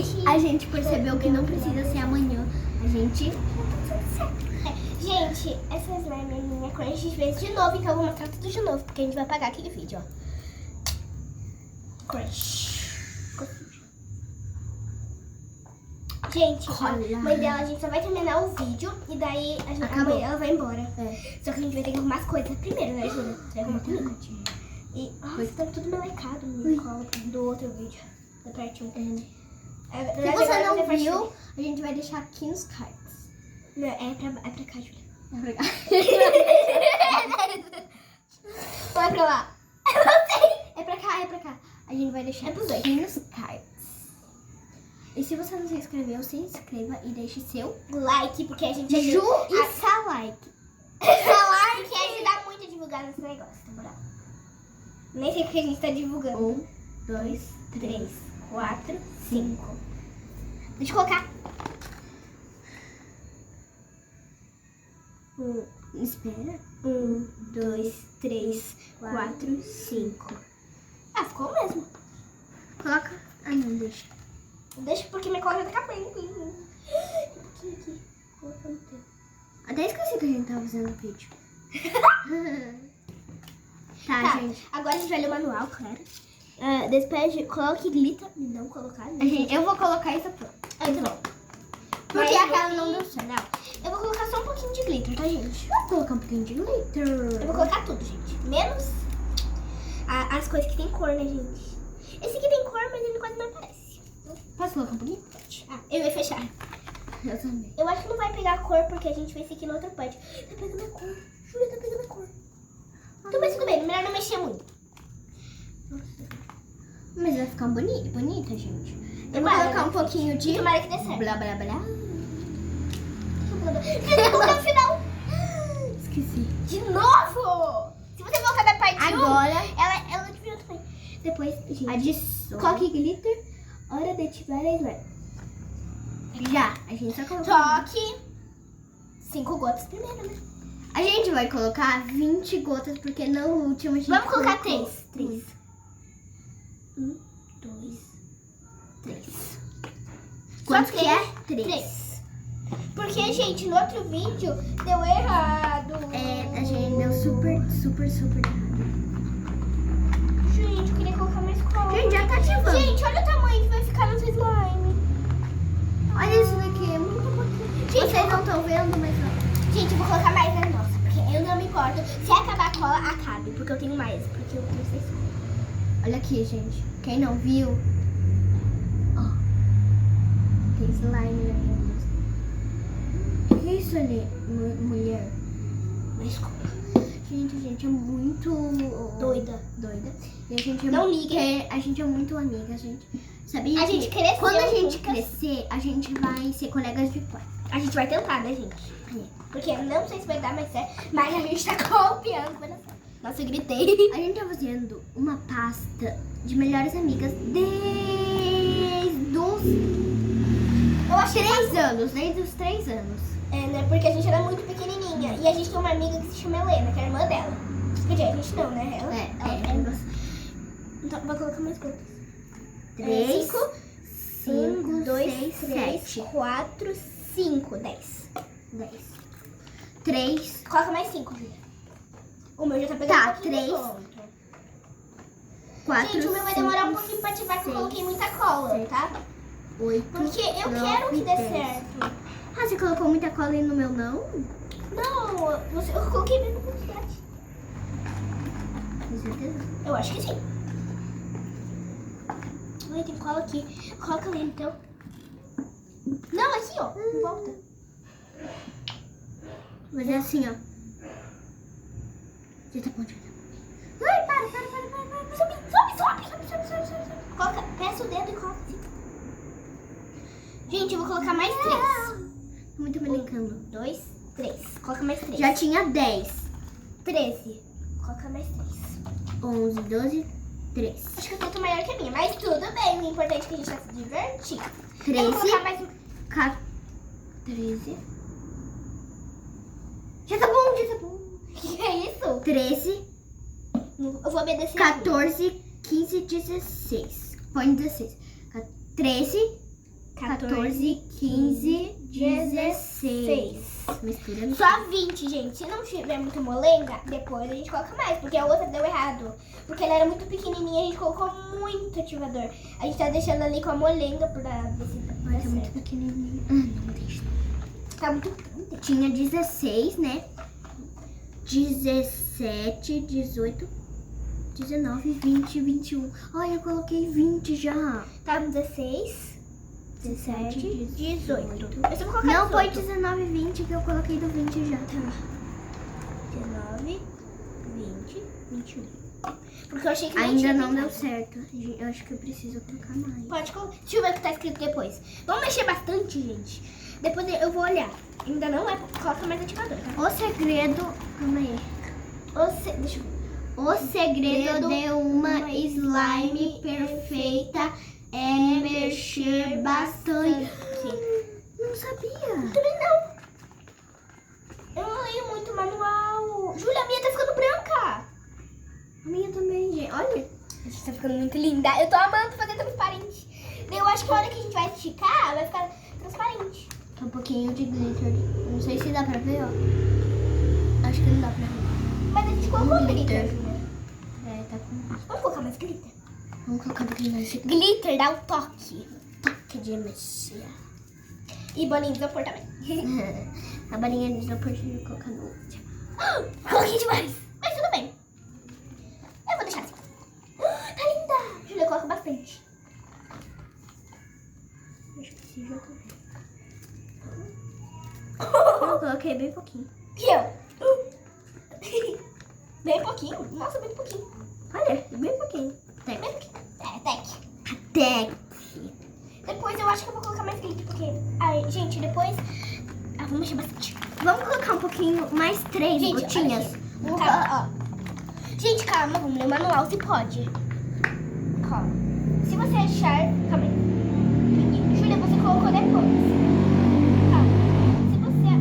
que a gente percebeu que não precisa ser amanhã. A gente... Gente, essa slime é minha cor. A gente fez de novo, então eu vou mostrar tudo de novo, porque a gente vai apagar aquele vídeo, ó. Crush. Gente, a mãe dela, a gente só vai terminar o vídeo e daí amanhã ela vai embora. É. Só que a gente vai ter que arrumar as coisas primeiro, né, Júlia? Você vai arrumar tudo. E, nossa, tá tudo melecado no colo do outro vídeo. Da parte 1. Se você não viu, a gente vai deixar aqui nos cards. Não, é pra cá, Júlia. É pra cá. Ou é pra lá? Eu não sei. É pra cá, é pra cá. A gente vai deixar aqui nos cards. E se você não se inscreveu, se inscreva e deixe seu like, porque a gente Ju e sa like. Like ajuda muito a divulgar nesse negócio, na moral. Nem sei o que a gente tá divulgando. 1, 2, 3, 4, 5. Deixa eu colocar. Espera. 1, 2, 3, 4, 5. Ah, ficou mesmo. Coloca. Ah, não, deixa. Deixa porque minha cola já tá acabando. Tem um pouquinho aqui. Colocando tempo. Até esqueci que a gente tava fazendo o vídeo. Tá, gente. Agora a gente vai ler o manual, claro. Despeje, coloque glitter. Não colocar, né? Eu vou colocar isso aqui. Então, bom. Porque a cara não deu certo. Não, eu vou colocar só um pouquinho de glitter, tá, gente? Vou colocar um pouquinho de glitter. Eu vou colocar tudo, gente. Menos as coisas que tem cor, né, gente? Esse aqui tem cor, mas ele quase não aparece. Posso colocar um pouquinho? Eu ia fechar. Eu também. Eu acho que não vai pegar a cor, porque a gente fez isso aqui no outro pad. Tá pegando a cor. Júlia, tá pegando a cor. Tudo bem. Melhor não mexer muito. Mas vai ficar bonita, gente. Eu vou Tomara, colocar né? um pouquinho de... Tomara que dê certo. Blá, blá, blá. Eu vou no final. Esqueci. De novo! Se você voltar da parte 1, Agora, ela te virou também. Depois, gente, adicione. coloque glitter. Hora de ativar a slime. Já, a gente só colocou. Toque 5 gotas primeiro, né? A gente vai colocar 20 gotas, porque no último a gente Vamos colocar colocou 3. 1, 2, 3. Quanto Só que é? 3. Porque, gente, no outro vídeo deu errado. A gente deu super errado. Gente, eu queria colocar mais cola. Gente, já tá ativando. Gente, olha o tamanho que vai ficar no slime. Olha isso daqui, é muito pouquinho. Gente, Vocês não estão vendo, mas ó. Gente, eu vou colocar mais na nossa, porque eu não me importo. Se acabar a cola, acabe, porque eu tenho mais. Porque eu tenho 6 colas. Olha aqui, gente. Quem não viu, ó, tem slime na minha blusa. O que é isso ali, mulher? Mais cola. Gente é muito Doida. E a gente é Não muito, liga. a gente é muito amiga, gente. Sabia A que gente cresceu quando a gente juntas. crescer, a gente vai ser colegas de quarto. A gente vai tentar, né, gente? Porque eu não sei se vai dar, mas a gente tá confiando. Vai dar certo. Nossa, eu gritei. A gente tá fazendo uma pasta de melhores amigas desde os Eu achei 3 anos, desde os 3 anos. né? Porque a gente era muito pequenininha. E a gente tem uma amiga que se chama Helena, que é a irmã dela. Quer dizer, a gente não, né? Ela Então, vou colocar mais gotas. 3, 5, 5, 2, 6, 3, 7, 4, 5, 10. 10. 3, Coloca mais 5, Julia. O meu já tá pegando Tá, um pouquinho de 3, ponto. 4, Gente, o meu vai demorar um pouquinho pra ativar, porque eu coloquei muita cola, tá? 8, Porque eu 9, quero que dê 10. certo. Ah, você colocou muita cola aí no meu não? Não, eu coloquei mesmo quantidade. Com certeza. Eu acho que sim. Ai, tem cola aqui. Coloca ali, então. Não, aqui, ó. Em volta. Mas é assim, ó. Já tá bom, já tá bom. Ai, para. Sobe. Coloca, peça o dedo e coloca assim. Gente, eu vou colocar mais 3. Tô muito melencando. 2, 3. Coloca mais 3. Já tinha 10. 13. Coloca mais 3. 11, 12, 13. Acho que eu tô maior que a minha, mas tudo bem. O importante é que a gente tá se divertindo. 13. Eu vou colocar mais 13. Já tá bom. Que é isso? 13, Eu vou obedecer. 14, 15, 16. Põe 16. 13, 14, 15, 16. Mistura. Só 20, gente. Se não tiver muito molenga, depois a gente coloca mais, porque a outra deu errado. Porque ela era muito pequenininha, a gente colocou muito ativador. A gente tá deixando ali com a molenga pra ver se Mas é certo. muito pequenininho. Não deixa. Tá muito grande. Tinha 16, né? 17, 18, 19, 20, 21. Ai, eu coloquei 20 já. Tá 16, 17, 18. Eu só vou colocar Não, foi 18. 19, 20 que eu coloquei do 20 já. Tá. 19, 20, 21. Porque eu achei que não Ainda tinha não deu pintado. certo. Eu acho que eu preciso colocar mais. Pode colocar. Deixa eu ver o que tá escrito depois. Vamos mexer bastante, gente. Depois eu vou olhar. Ainda não é. Coloca mais ativador, tá? O segredo... Calma aí. Deixa eu ver. O segredo de uma slime perfeita é mexer bastante. Não sabia. Também não. Eu não leio muito manual. Júlia, a minha tá ficando branca. A minha também, gente. Olha. A gente tá ficando muito linda. Eu tô amando fazer transparente. Daí eu acho que a hora que a gente vai esticar, vai ficar transparente. Tá um pouquinho de glitter. Não sei se dá pra ver, ó. Acho que não dá pra ver. Mas a gente colocou Glitter. glitter, Júlia. É, tá com... Vamos colocar mais glitter. Vamos colocar um pouquinho mais de Glitter dá o toque. toque de mexer. E bolinho de isopor também. A balinha de isopor de colocar no último. Coloquei demais. Mas tudo bem. Eu vou deixar assim. Tá linda. Júlia, coloca bastante. Acho que sim, já tá vendo. Eu coloquei bem pouquinho. E eu? Bem pouquinho? Nossa, bem pouquinho. Olha, bem pouquinho. Bem pouquinho. É, tec. Até. Depois eu acho que eu vou colocar mais glitter, porque... Ai, gente, depois... Ah, vou mexer bastante. Vamos colocar um pouquinho, mais 3 Gente, gotinhas. olha aqui. Calma, ó. Gente, calma, vamos ler o manual se pode. Calma. Se você achar... Calma aí. Júlia, você colocou depois. Calma. Se você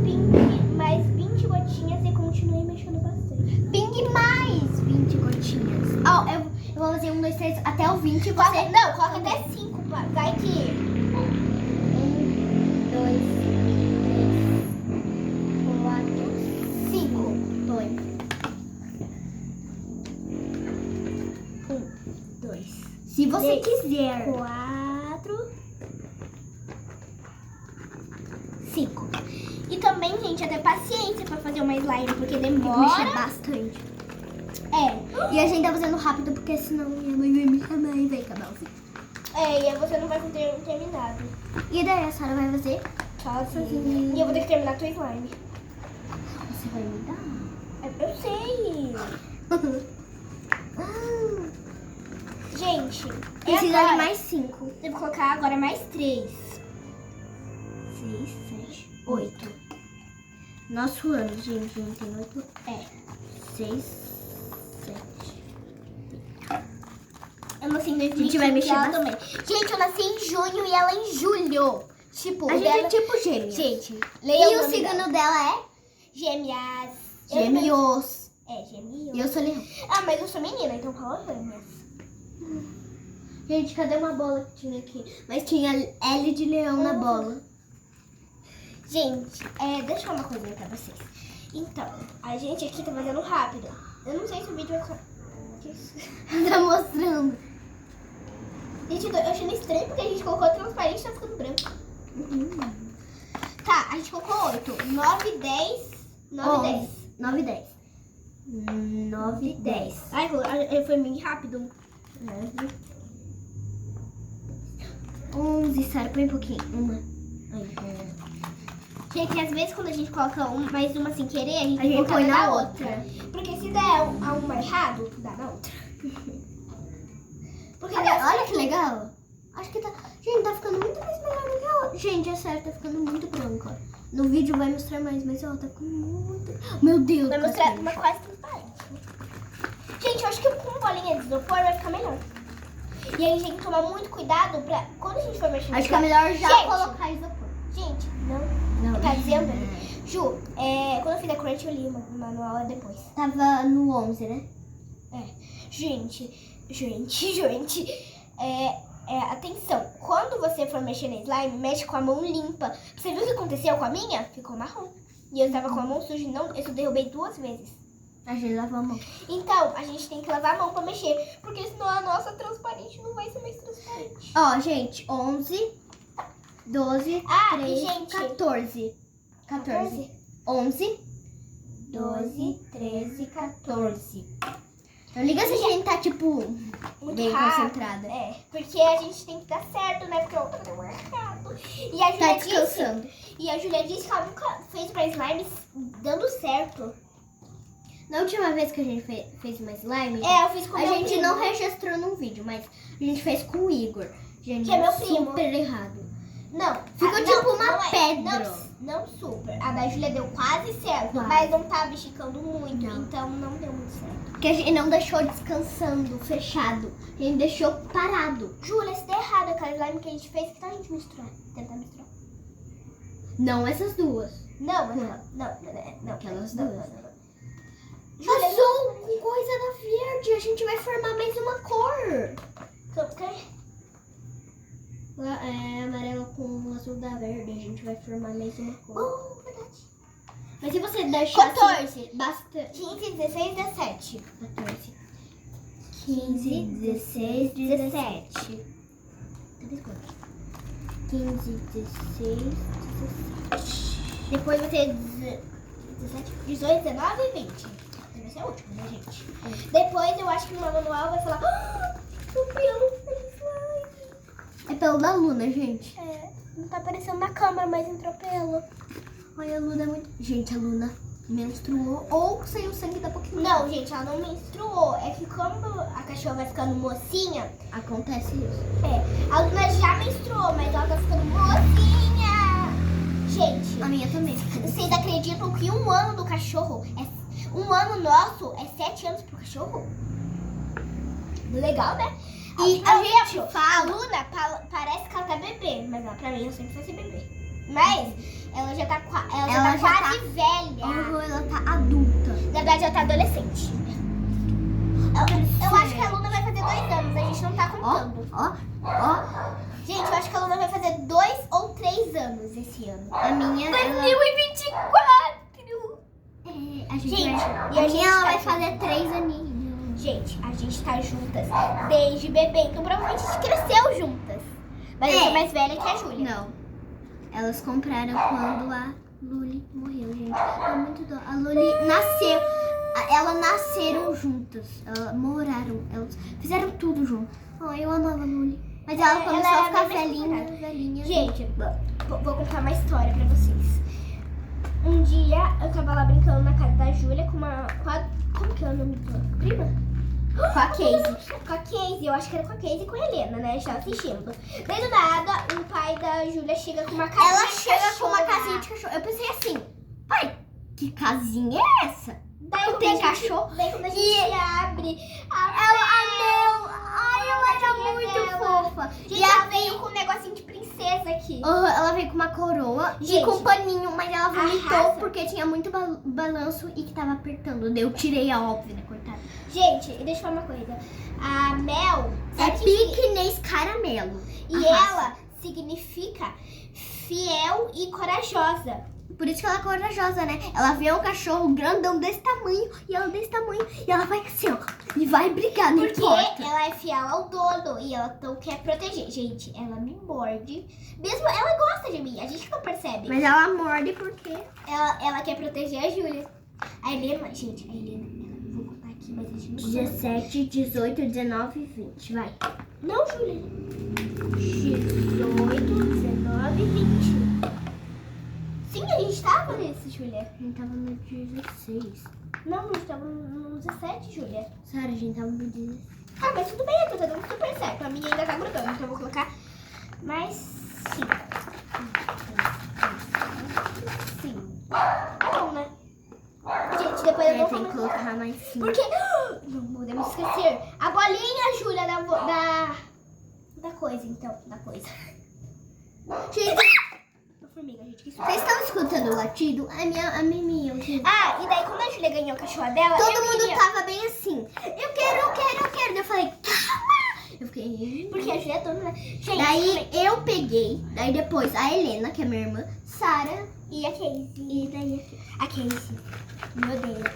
pingue mais 20 gotinhas e continue mexendo bastante. Pingue mais 20 gotinhas. Ó, eu vou fazer 1, 2, 3 até o 20 e você... Não, coloca até 5. Vai que... 1, 2, 3, 4, 5. 2. 1, 2. Se você Três. quiser. 4, 5. E também, gente, até paciência pra fazer uma slime, porque Tem que mexer demora. bastante. É. E a gente tá fazendo rápido porque senão minha mãe vai me chamar e vai acabar o vídeo. É, e aí você não vai ter terminado. E daí a Sarah vai fazer? Sozinha. E eu vou ter que terminar a tua slime. Você vai me dar? Eu sei. Gente, Precisa de agora, mais 5. eu vou colocar agora mais 3. 6, 7, 8. Nosso ano, gente, não tem 8. É. 6, 7. Eu nasci em 2015. A gente vai mexer ela bastante. também. Gente, eu nasci em junho e ela em julho. Tipo, A gente é tipo gêmeos. Gente, leia E o nome dela. signo dela é? Gêmeas. Gêmeos. É, gêmeos. E eu sou leão. Ah, mas eu sou menina, então fala gêmeas. Gente, cadê uma bola que tinha aqui? Mas tinha L de leão na bola. Gente, deixa eu falar uma coisinha pra vocês. Então, a gente aqui tá fazendo rápido. Eu não sei se o vídeo vai ficar... Que isso? Tá mostrando. Gente, eu tô achando estranho porque a gente colocou transparente e tá ficando branco. Tá, a gente colocou 8. 9, 10. 9, 10. 9, 10. 9, 10. Ai, foi meio rápido. 9. 11, Sarah, põe um pouquinho. Uma. Gente, às vezes quando a gente coloca mais uma sem querer, a gente A gente coloca põe na na outra. Porque se der uma errado, dá na outra. Porque Olha que legal. Acho que tá... Gente, tá ficando muito mais melhor do que a outra. Gente, é sério, tá ficando muito branco, ó. No vídeo vai mostrar mais, mas ó, tá ficando muito... Meu Deus. vai tá mostrar ficando. uma quase transparente. Gente, eu acho que com bolinha de isopor vai ficar melhor. E aí a gente toma muito cuidado pra... Quando a gente for mexer... Acho que é melhor já Gente. colocar isopor. Gente, não... Não. Tá dizendo? Ju, quando eu fiz a crunch eu li o manual depois. Tava no 11, né? Gente, atenção, quando você for mexer na slime, mexe com a mão limpa. Você viu o que aconteceu com a minha? Ficou marrom. E eu tava com a mão suja, eu derrubei 2 vezes. A gente lava a mão. Então, a gente tem que lavar a mão pra mexer, porque senão a nossa transparente não vai ser mais transparente. Ó, gente, 11, 12, 13, gente, 14. 11, 12, 13, 14. Não liga se a gente tá, tipo, muito bem rápido. concentrada. Porque a gente tem que dar certo, né? Porque a outra deu errado. E a Júlia Tá descansando. disse que ela nunca fez pra slime dando certo. Na última vez que a gente fez uma slime, eu fiz com a meu gente primo. não registrou num vídeo, mas a gente fez com o Igor. Gente, Que é meu primo. super errado. Não. Ficou tipo uma pedra. Não super. A da Júlia deu quase certo, Quase. mas não tava esticando muito, Não. então não deu muito certo. Porque a gente não deixou descansando, fechado. A gente deixou parado. Júlia, se der errado aquela slime que a gente fez, que tal a gente misturar? Tentar misturar? Não essas duas. Não. Aquelas não, duas. não. Júlia, azul com coisa da verde. A gente vai formar mais uma cor. Lá é amarelo com azul da verde. A gente vai formar mais uma cor. Verdade. Mas se você deixar 14. assim, bastante. 15, 16, 17. 14. 15, 16, 17. 15, 16, 17. Depois vai ter 17, 18, 19 e 20. Vai ser o último, né, gente? Depois eu acho que no manual vai falar o pelo slime. É pelo da Luna, gente. Não tá aparecendo na câmera, mas entrou pelo. Olha, a Luna é muito... Gente, a Luna menstruou ou saiu sangue da pouquinho. Não, gente, ela não menstruou. É que quando a cachorra vai ficando mocinha... Acontece isso. A Luna já menstruou, mas ela tá ficando mocinha. Gente, A minha também. vocês acreditam que 1 ano do cachorro um ano nosso é 7 anos pro cachorro? Legal, né? E a gente fala... A Luna parece que ela tá bebê, mas ela, pra mim eu sempre fosse bebê. Mas ela já tá, quase velha. Ela tá adulta. Na verdade, ela tá adolescente. Eu acho que a Luna vai fazer 2 anos, a gente não tá contando. Ó. Gente, eu acho que a Luna vai fazer 2 ou 3 anos esse ano. A minha... 2024! A gente Gente, vai... e a A gente minha ela tá vai fazer 3 aninhos. Gente, a gente tá juntas desde bebê, então provavelmente a gente cresceu juntas. Mas eu sou mais velha que a Júlia. Não. Elas compraram quando a Luli morreu, gente. É muito dó. A Luli nasceu. Elas nasceram juntas. Elas moraram. Elas fizeram tudo junto. Oh, eu amava a Luli. Mas ela começou a ficar velhinha. Gente, vou contar uma história pra vocês. Um dia eu tava lá brincando na casa da Júlia com uma... Como que é o nome da prima? Com a Casey. Com a Casey, eu acho que era com a Casey e com a Helena, né? A gente tava assistindo. Daí do nada, o pai da Júlia chega com uma casinha Ela de chega cachorro. com uma casinha de cachorro. Eu pensei assim, pai, que casinha é essa? Daí Não quando tem a gente- cachorro? Daí quando a gente abre, Ela era muito fofa. Gente, E ela a veio com um negocinho de princesa aqui. Ela veio com uma coroa e Gente, com um paninho, mas ela vomitou arrasa. porque tinha muito balanço e que tava apertando. Daí eu tirei a óbvia, né, cortada. Gente, e deixa eu falar uma coisa. A Mel... É sabe que- piquenês caramelo. E ela significa fiel e corajosa. Por isso que ela é corajosa, né? Ela vê um cachorro grandão desse tamanho e ela desse tamanho e ela vai assim, ó, e vai brigar, não Porque importa. ela é fiel ao dono e ela não quer proteger. Gente, ela me morde. Mesmo ela gosta de mim, a gente não percebe. Mas ela morde porque... Ela quer proteger a Júlia. A Helena, gente, vou contar aqui, mas a gente não sabe. 17, 18, 19, 20, vai. Não, Júlia. 18, 19, 20. Sim, a gente tava nesse, Júlia. A gente tava no 16. Não, a gente tava no 17, Júlia. Sério, a gente tava no 16. Ah, mas tudo bem, eu tô dando super certo. A minha ainda tá grudando, então eu vou colocar mais 5. Sim. Não, né? Gente, depois eu vou Tem que colocar mais 5. Porque não podemos esquecer a bolinha, Júlia, da coisa, então. Da coisa. Gente, uma formiga, gente. Que Vocês estão escutando o latido? A Mimi, eu quero. Ah, e daí quando a Júlia ganhou a cachorra dela, Todo eu mundo queria... tava bem assim. Eu quero. Eu falei, calma. Eu fiquei... Porque a Júlia é dona, né? Gente, Daí eu peguei, daí depois a Helena, que é minha irmã, Sara e a Casey. e daí A Casey me odeia.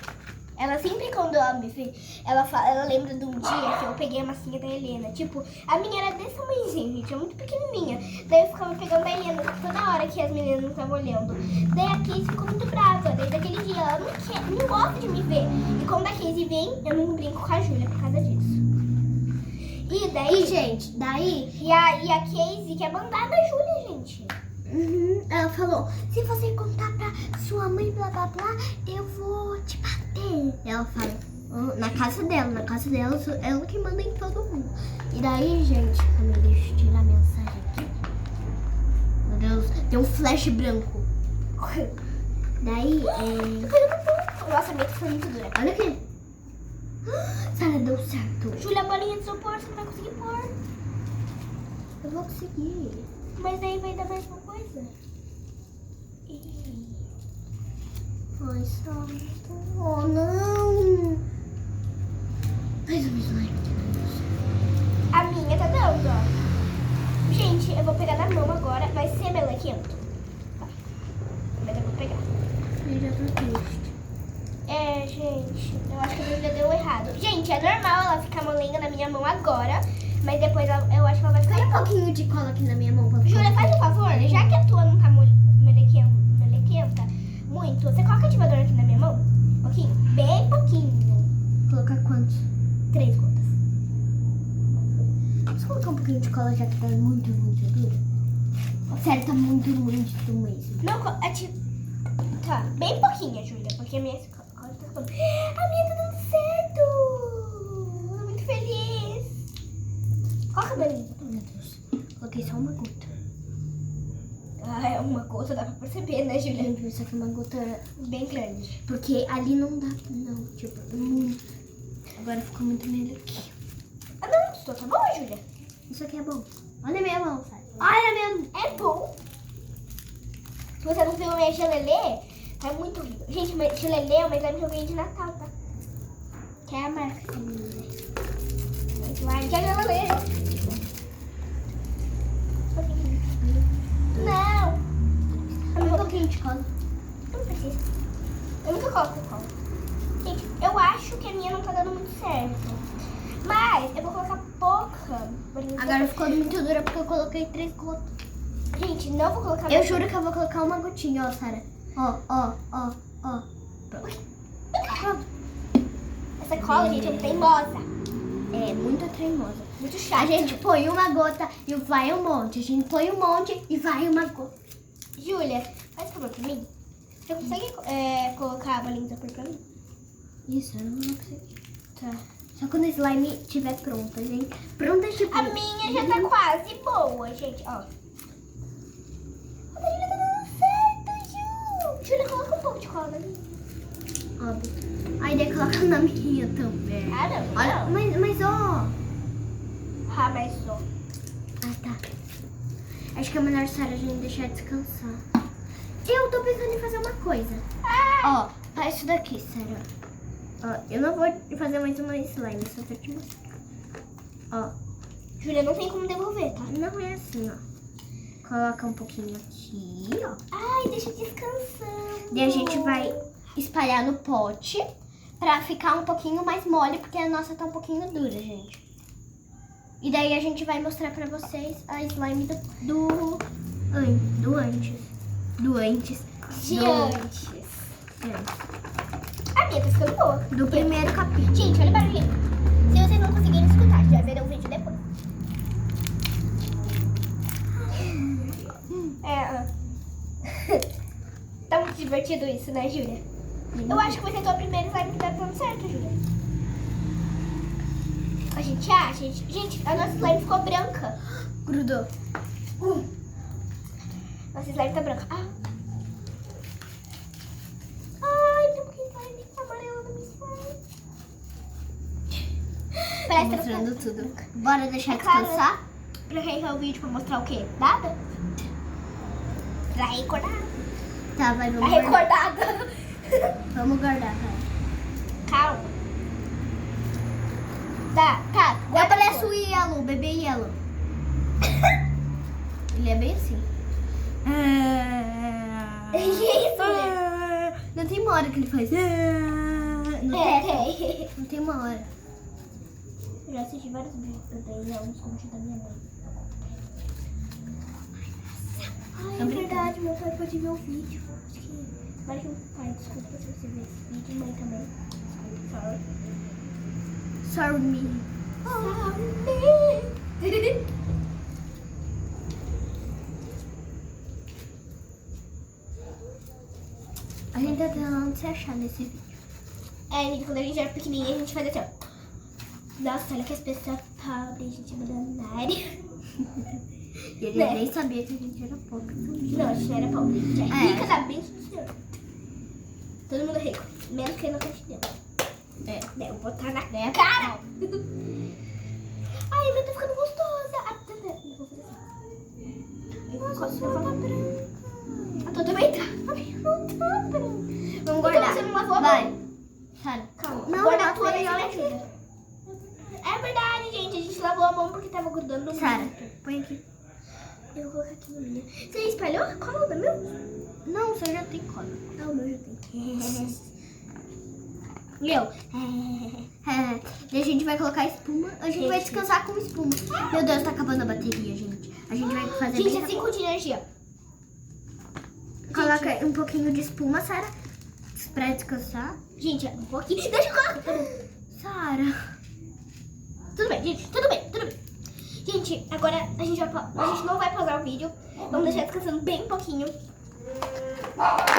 Ela sempre quando ela me vê, ela lembra de um dia que eu peguei a massinha da Helena. Tipo, a minha era desse tamanhozinho, gente, é muito pequenininha. Daí eu ficava pegando a Helena toda hora que as meninas não estavam olhando. Daí a Casey ficou muito brava. Daí daquele dia ela não gosta de me ver. E quando a Casey vem, eu não brinco com a Júlia por causa disso. E daí... E, gente, daí... E a Casey quer mandar da Júlia, gente. Ela falou, se você contar pra sua mãe, blá, blá, blá, eu vou te bater. Ela fala, na casa dela, ela que manda em todo mundo. E daí, gente, calma aí, deixa eu tirar a mensagem aqui. Meu Deus, tem um flash branco. Daí, Nossa, a minha foi muito dura. olha aqui. Sara, deu certo. Júlia, a bolinha de isopor, você não vai conseguir pôr. Eu vou conseguir. Mas daí vai dar mais uma coisa. Ai, Sara. Oh, não. Faz um slime. A minha tá dando, ó. Gente, eu vou pegar na mão agora. Vai ser melequento. Tá. Mas eu vou pegar. Eu já tô triste. É, gente, eu acho que a Júlia deu errado. Gente, é normal ela ficar molenga na minha mão agora. Mas depois eu acho que ela vai ficar... Põe um pouquinho de cola aqui na minha mão. Pra Júlia, faz um favor. Já que a tua não tá melequenta muito, você coloca ativador aqui na minha mão? Um pouquinho? Bem pouquinho. Colocar quantos? 3 gotas. Posso colocar um pouquinho de cola já que tá muito dura? Sério, tá muito mesmo. Não, tá, bem pouquinha, Júlia, porque a minha cola tá ficando... A minha tá dando certo! Eu tô muito feliz. Coloca a bolinha. Meu Deus, coloquei só uma gota. Ah, é uma gota, dá pra perceber, né, Júlia? Gente, isso aqui é uma gota Bem grande. porque ali não dá, não, tipo, muito. Agora ficou muito melhor aqui. Ah, não, isso tá bom, Júlia? Isso aqui é bom. Olha a minha mão, sabe? Olha a minha mão. É bom. Se você não viu a minha gelelê, tá muito horrível. Gente, mas gelelê é uma slime que eu ganhei de Natal, tá? Que é a marca. Slime de gelelê. Não. Um pouquinho de cola. Não precisa. Eu nunca coloco cola. Gente, eu acho que a minha não tá dando muito certo. Mas eu vou colocar pouca. Agora ficou muito dura porque eu coloquei 3 gotas. Gente, não vou colocar... Eu juro que eu vou colocar uma gotinha, ó, Sara. Ó. Pronto. Essa cola, gente, é teimosa. É muito treimosa. Muito chata. A gente põe uma gota e vai um monte. A gente põe um monte e vai uma gota. Júlia, faz favor pra mim. Você consegue colocar a bolinha de isopor pra mim? Isso, eu não vou conseguir. Tá. Só quando a slime estiver pronta, gente. Pronta, tipo... A minha já tá quase boa, gente, ó. A Júlia tá dando certo, Ju. Júlia, coloca um pouco de cola na minha. Óbvio. Aí daí coloca na minha também. Ah, não. Olha, não. mas ó... Ah, mas ó. Ah, tá. Acho que é melhor Sara a gente deixar descansar. Eu tô pensando em fazer uma coisa. Ó, faz isso daqui, Sara. Ó, eu não vou fazer mais uma slime, só pra te mostrar. Ó, Júlia, não tem como devolver, tá? não é assim, ó. Coloca um pouquinho aqui, ó. Ai, deixa descansando. Daí a gente vai espalhar no pote pra ficar um pouquinho mais mole, porque a nossa tá um pouquinho dura, gente. E daí a gente vai mostrar pra vocês a slime do antes. De antes. A minha tá ficando boa. Do primeiro capítulo. Gente, olha o barulhinho. Se vocês não conseguirem escutar, já verão o vídeo depois. Tá muito divertido isso, né, Júlia? Eu acho que vai ser a tua primeira slime que tá dando certo, Júlia. A gente acha? Gente, a nossa slime ficou branca. Grudou. Nossa slime tá branca. Ai, tem um pouquinho de slime amarelo na minha slime. Parece que ela Mostrando tudo. Bora deixar claro. descansar? Pra quem quer o vídeo pra mostrar o quê? Nada? Pra recordar. Tá, vai, Pra vamos guardar. recordada. Vamos guardar, vai. Calma. Tá. Eu pareço o Yellow, o bebê Yellow. Ele é bem assim. Isso, né? Não tem uma hora que ele faz. Não tem uma hora. Eu já assisti vários vídeos também, alguns contos da minha mãe. Ai, é verdade, meu pai pode ver o vídeo. Acho que vai que o pai, desculpa se você ver esse vídeo, mãe também. Desculpa, Sorry me. A gente tá tentando se achar nesse vídeo. gente, quando a gente era pequenininha, a gente fazia assim, ó. Nossa, olha que as pessoas pobres, gente milionária. E ele nem sabia que a gente era pobre. Não, a gente não era pobre. A gente é rica da bênção do Senhor. Todo mundo é rico, menos quem não acredita. Eu vou botar na cara. Ai, mas tá ficando gostosa. Eu vou fazer assim. Nossa, a sua tá branca. A tua também tá. A minha não tá branca. Vamos guardar. Então você não lavou a mão? Vai. Sara. Calma. Não, guarda a não, tua não, e não. me ajuda. É verdade, gente. A gente lavou a mão porque tava grudando no Sara, muito. põe aqui. Eu vou colocar aqui no meu. Você espalhou? Cola do meu? Não, você já tem cola. Ah, o meu já tem. Meu. E a gente vai colocar espuma. A gente vai descansar com espuma. Meu Deus, tá acabando a bateria, gente. A gente vai fazer Gente, bem é 5 de energia. Coloca um pouquinho de espuma, Sara, pra descansar. Gente, um pouquinho. Deixa eu colocar. Sara. Tudo bem, gente. Tudo bem. Gente, agora a gente não vai pausar o vídeo. Vamos deixar descansando bem um pouquinho. E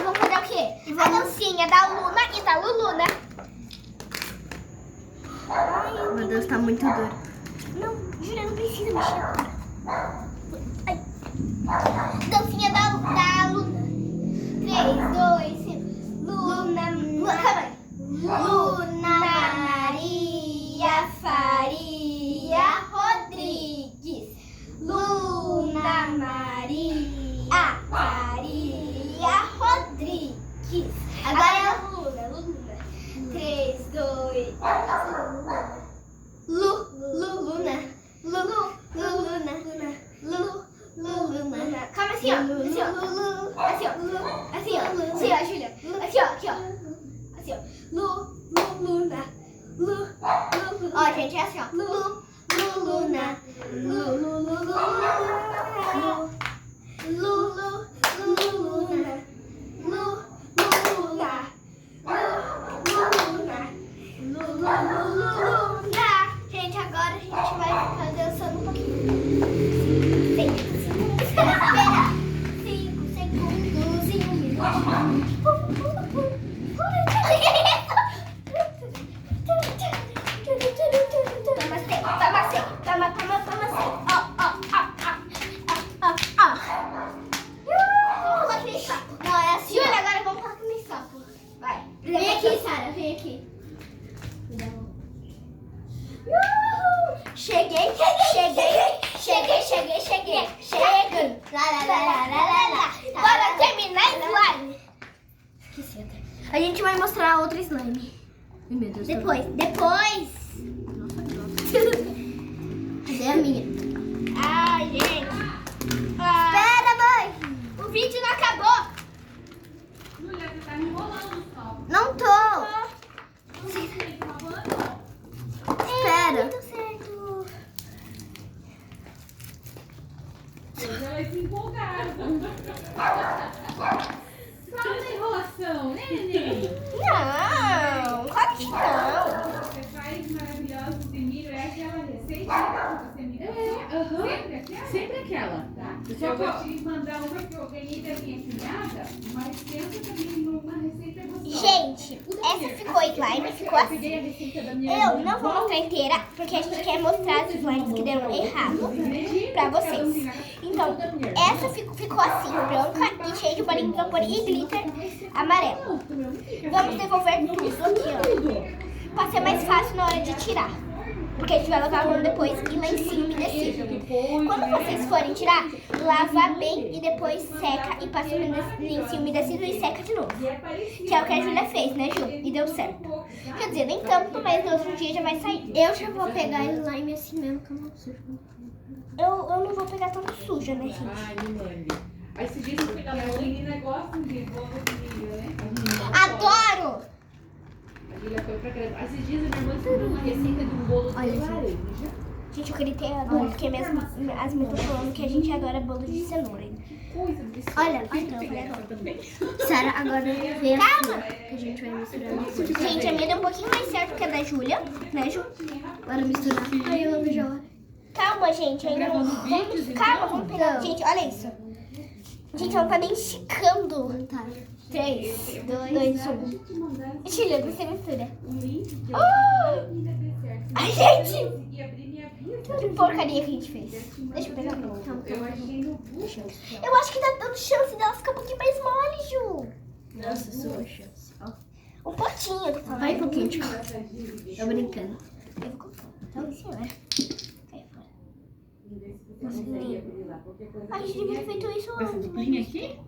vamos fazer o quê? A dancinha da Luna e da Luluna. Meu Deus, tá muito duro. Não, Júlia, não precisa mexer agora. Ai. Dancinha da Luna. 3, 2, 1. Luna, calma aí. Luna Maria Faria Rodrigues. Luna Maria Faria Rodrigues. Agora é a Luna. 3, 2, Luluna. Calma assim, ó. Assim, ó, Júlia. Assim, ó. Assim, ó. Luluna. Ó, gente, é assim, ó. Luluna. Gente, agora a gente vai ficar dançando um pouquinho. 5 segundos e 1 Não, é assim. Júlia, agora vamos colocar no sapo. Vai. Vem aqui, Sara, vem aqui. Cheguei. Bora terminar o slime. Esqueci até. A gente vai mostrar outra slime. Ai, meu Deus. Depois. Cadê a minha? Ai, gente. Espera, mãe. O vídeo não acabou. Júlia, você tá me enrolando só. Não tô. Espera. Muito certo. Ela vai se empolgar. Fala da enrolação, né, neném? Não, claro que não. Você faz maravilhosa de milho. Essa é a receita que você me deu? Sempre aquela? Sempre aquela. Tá. Eu vou te mandar uma que eu ganhei da minha cunhada, mas pensa também numa receita gostosa. Gente, essa ficou slime, ficou Eu assim. peguei a receita da minha Eu irmã. não vou mostrar inteira, porque a gente quer mostrar as slimes que deram errado pra vocês. Então, essa ficou assim, branca e cheia de bolinho de vapor e glitter amarelo. Vamos devolver tudo aqui, ó. Pra ser mais fácil na hora de tirar. Porque a gente vai lavar a mão depois e lencinho umedecido. Quando vocês forem tirar, lava bem e depois seca e passa o lencinho umedecido e seca de novo. Que é o que a Júlia fez, né, Ju? E deu certo. Quer dizer, nem tanto, mas no outro dia já vai sair. Eu já vou pegar slime assim mesmo, que eu não sujo. Eu não vou pegar tão suja, né, gente? Ai, Milene. Aí esses dias eu fui na minha menina gosta de bolo de milho, né? Adoro! A Julia foi pra casa. Esses dias a minha irmã ensinou uma receita de um bolo de laranja. Gente, eu gritei agora porque as minhas estão falando que a gente adora bolo de cenoura. Coisa desse Olha, então, também. Sara, agora vê a sua, que a gente vai misturando depois. Gente, a minha deu um pouquinho mais certo que a da Júlia, né, Ju? Bora misturar. Aí eu não vejo a hora. Calma, gente, ainda não. Calma, vamos pegar. Gente, olha isso. Gente, ela tá nem esticando. Tá. 3, 2, 1. Júlia, você mistura. Ai, gente! Que porcaria que a gente fez. Deixa eu pegar a mão. Eu achei no bucho. Eu acho que tá dando chance dela ficar um pouquinho mais mole, Ju. Nossa, sua chance. Ó. Um pouquinho, eu tô falando. Vai um pouquinho de cor. Tô brincando. Eu vou colocar. Então, assim, né? Cai fora. A gente devia ter feito isso Essa antes. duplinha aqui?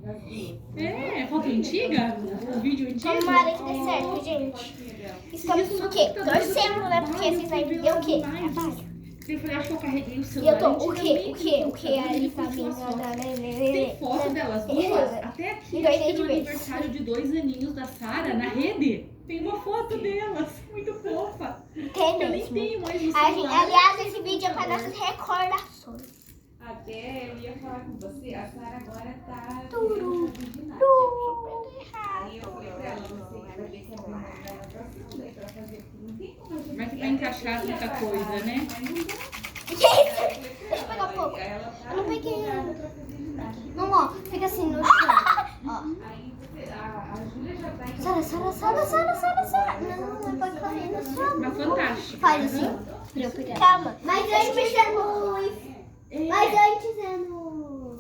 É, foto antiga? O vídeo antigo? Tomara que dê certo, gente. Estamos o quê? Torcendo, né? Porque esses aí deu o quê? Trabalho. Eu falei, acho que eu carreguei o E celular. eu tô, o quê? antigamente, O quê? Ali tá eu fiz vindo. umas fotos. Tem foto delas duas, até aqui, Endoidei acho que de no vez. aniversário de 2 aninhos da Sara, na rede. Tem uma foto delas, muito fofa. Tem Eu nem mesmo. tenho mais no A gente, celular. aliás, esse vídeo é para nossas recordações. Até eu ia falar com você, a Sara agora tá... Turu. Aí eu falei pra ela, você vai ver que é bom dela pra segunda, aí pra fazer, porque não tem como a gente... Mas vai encaixar muita coisa, né? Deixa eu pegar um pouco. Eu não peguei. Não, ó, fica assim no chão. Ó. Aí a Júlia já tá em... Sara. Não, não pode correr no chão. Mas fantástico. Faz assim, pra eu pegar. Calma. Mas antes é no... Mas antes é no...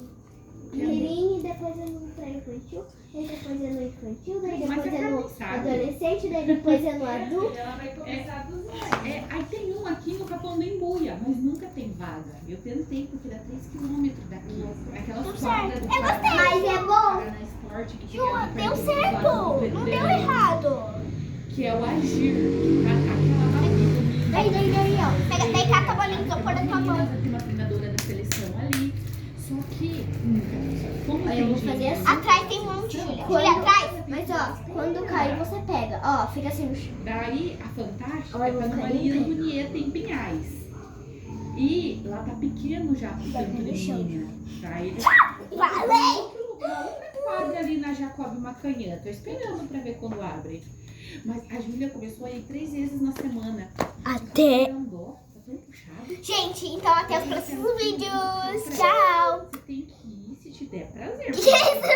Mirim, depois é no pré-infantil, aí depois é no infantil, daí Mas depois é é no pra mim, sabe? adolescente, daí depois é no adulto. Ela vai começar do zero. Aí tem um aqui no Capão do Embuia, mas nunca tem vaga. Eu tentei, porque dá 3 km daqui. Aquelas quadras do Mas é bom. Paraná Esporte que Ju, fica ali deu perto do certo. lado do Não deu Vermelho, errado. que é o Agir, que tá aquela barriga. Daí, ó. Pega, daí cata a bolinha que eu pôr na tua mão. Tem uma treinadora da seleção ali. Só que nunca deu certo. Como Aí eu vou tem fazer gente- assim. Atrás tem um monte, Júlia. Júlia, atrás. Mas ó, quando cair você pega. Ó, fica assim no chão. Daí a Fantástica Olha, é pra eu Maria caí. Antonieta em Pinhais. E lá tá pequeno já pro tanto de menina. Daí eles Valeu. quadra ali na Jacob Macanhã. Tô esperando pra ver quando abre. Mas a Júlia começou a ir 3 vezes na semana. Até. Andou, tá tão puxado. Gente, então até os próximos vídeos. Tchau. Você tem que ir se te der prazer. Que isso?